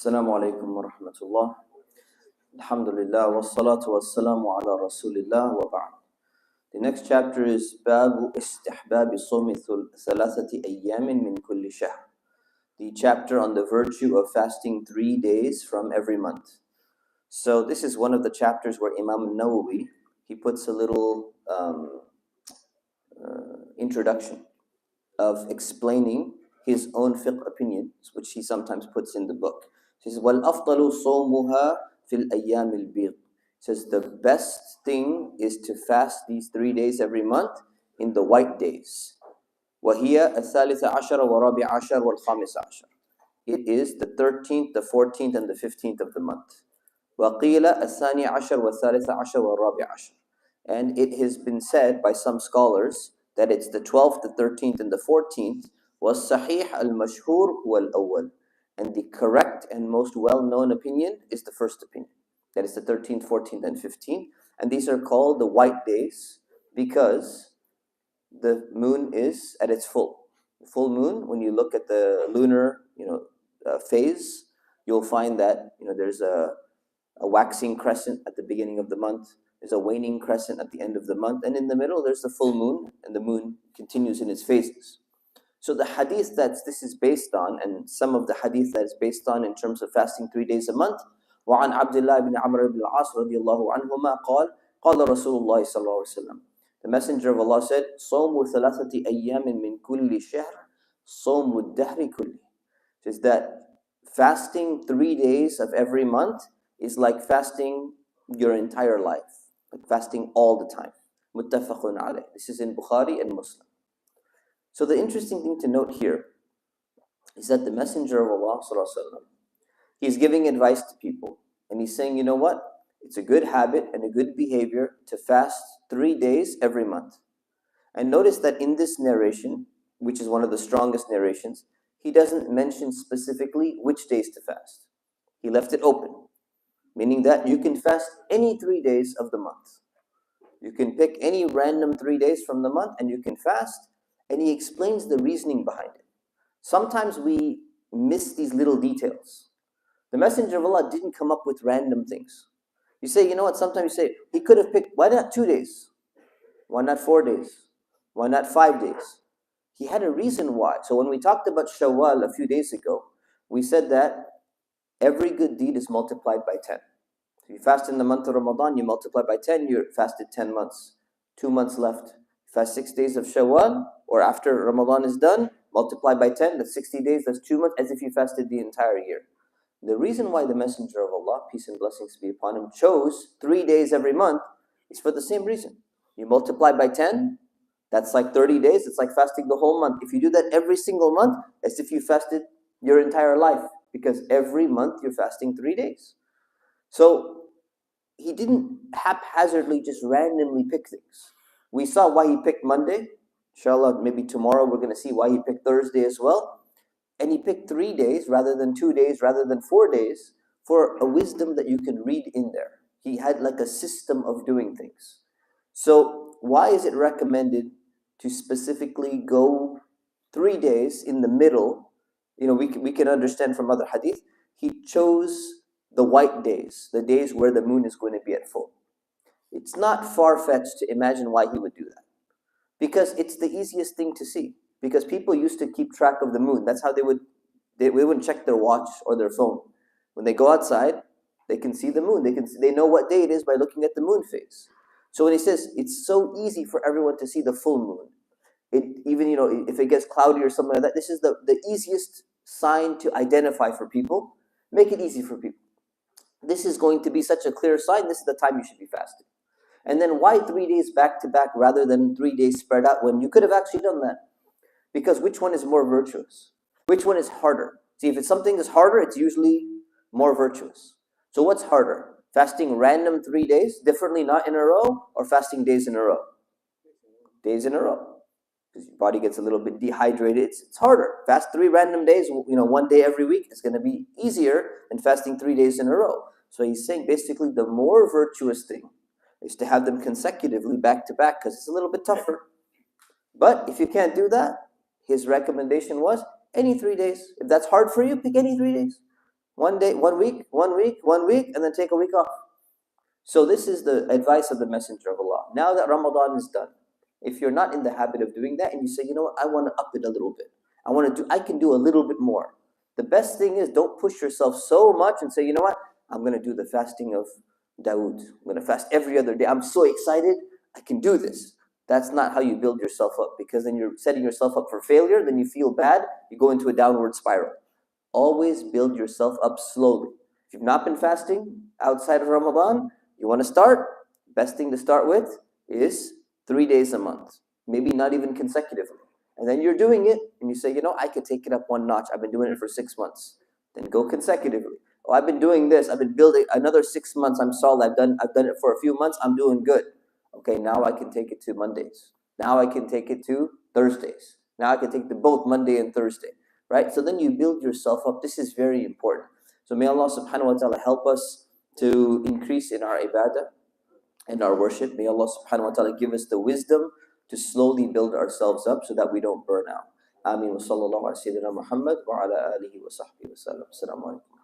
Assalamu alaikum wa rahmatullah. Alhamdulillah wa salatu wa salamu ala rasulillah wa ba'd. The next chapter is Babu Istihbabi Somi Thalathati Ayyamin min kulli shahr. The chapter on the virtue of fasting 3 days from every month. So this is one of the chapters where Imam Nawawi, he puts a little introduction of explaining his own fiqh opinions, which he sometimes puts in the book. He says, وَالْأَفْضَلُ صَوْمُهَا فِي الْأَيَّامِ الْبِيضِ. Says the best thing is to fast these 3 days every month in the white days. وَهِيَ الثالث عشر ورابع عشر والخامس عشر. It is the 13th, the 14th, and the 15th of the month. وَقِيلَ الثاني عشر والثالث عشر والرابع عشر. And it has been said by some scholars that it's the 12th, the 13th, and the 14th. وَالصَّحِيحَ الْمَشْهُورُ هُوَ الْأَوَّلِ. And the correct and most well-known opinion is the first opinion. That is the 13th, 14th, and 15th. And these are called the white days because the moon is at its full. The full moon, when you look at the lunar phase, you'll find that there's a waxing crescent at the beginning of the month. There's a waning crescent at the end of the month. And in the middle, there's the full moon, and the moon continues in its phases. So the hadith that this is based on, and some of the hadith that is based on in terms of fasting 3 days a month, وعن عبد الله بن عمرو بن العاص رضي الله عنهما قال قال رسول الله صلى الله عليه وسلم. The Messenger of Allah said, صوم ثلاثة أيام من كل شهر صوم الدهر كله. It is that fasting 3 days of every month is like fasting your entire life, like fasting all the time. متفق عليه. This is in Bukhari and Muslim. So the interesting thing to note here is that the Messenger of Allah sallallahu alaihi wasallam, he's giving advice to people, and he's saying, you know what? It's a good habit and a good behavior to fast 3 days every month. And notice that in this narration, which is one of the strongest narrations, he doesn't mention specifically which days to fast. He left it open, meaning that you can fast any 3 days of the month. You can pick any random 3 days from the month and you can fast. And he explains the reasoning behind it. Sometimes we miss these little details. The Messenger of Allah didn't come up with random things. You say, you know what, sometimes you say, he could have picked, why not 2 days? Why not 4 days? Why not 5 days? He had a reason why. So when we talked about Shawwal a few days ago, we said that every good deed is multiplied by 10. If you fast in the month of Ramadan, you multiply by 10, you fasted 10 months. 2 months left. Fast 6 days of Shawwal, or after Ramadan is done, multiply by 10, that's 60 days, that's 2 months, as if you fasted the entire year. The reason why the Messenger of Allah, peace and blessings be upon him, chose 3 days every month is for the same reason. You multiply by 10, that's like 30 days, it's like fasting the whole month. If you do that every single month, as if you fasted your entire life, because every month you're fasting 3 days. So he didn't haphazardly just randomly pick things. We saw why he picked Monday. Inshallah, maybe tomorrow we're going to see why he picked Thursday as well. And he picked 3 days rather than 2 days, rather than 4 days, for a wisdom that you can read in there. He had like a system of doing things. So why is it recommended to specifically go 3 days in the middle? We can understand from other hadith. He chose the white days, the days where the moon is going to be at full. It's not far-fetched to imagine why he would do that. Because it's the easiest thing to see. Because people used to keep track of the moon. That's how they wouldn't check their watch or their phone. When they go outside, they can see the moon. They know what day it is by looking at the moon phase. So when he says it's so easy for everyone to see the full moon, even if it gets cloudy or something like that, this is the easiest sign to identify for people. Make it easy for people. This is going to be such a clear sign. This is the time you should be fasting. And then why 3 days back to back rather than 3 days spread out when you could have actually done that? Because which one is more virtuous? Which one is harder? See, if something is harder, it's usually more virtuous. So what's harder? Fasting random 3 days, differently not in a row, or fasting days in a row? Days in a row. Because your body gets a little bit dehydrated. It's harder. Fast 3 random days, 1 day every week, it's going to be easier than fasting 3 days in a row. So he's saying basically the more virtuous thing is to have them consecutively back to back because it's a little bit tougher. But if you can't do that, his recommendation was any 3 days. If that's hard for you, pick any 3 days. 1 day, 1 week, 1 week, 1 week, and then take a week off. So this is the advice of the Messenger of Allah. Now that Ramadan is done, if you're not in the habit of doing that and you say, you know what, I want to up it a little bit. I can do a little bit more. The best thing is don't push yourself so much and say, you know what, I'm going to do the fasting of Dawood. I'm going to fast every other day. I'm so excited, I can do this. That's not how you build yourself up, because then you're setting yourself up for failure, then you feel bad, you go into a downward spiral. Always build yourself up slowly. If you've not been fasting outside of Ramadan, you want to start, best thing to start with is 3 days a month, maybe not even consecutively. And then you're doing it and you say, you know, I could take it up one notch. I've been doing it for 6 months. Then go consecutively. Oh, I've been doing this. I've been building another 6 months. I'm solid. I've done it for a few months. I'm doing good. Okay, now I can take it to Mondays. Now I can take it to Thursdays. Now I can take it to both Monday and Thursday. Right? So then you build yourself up. This is very important. So may Allah subhanahu wa ta'ala help us to increase in our ibadah and our worship. May Allah subhanahu wa ta'ala give us the wisdom to slowly build ourselves up so that we don't burn out. Ameen wa sallallahu ala sayyidina Muhammad wa ala alihi wa sahbihi wa sallam. Assalamu alaikum.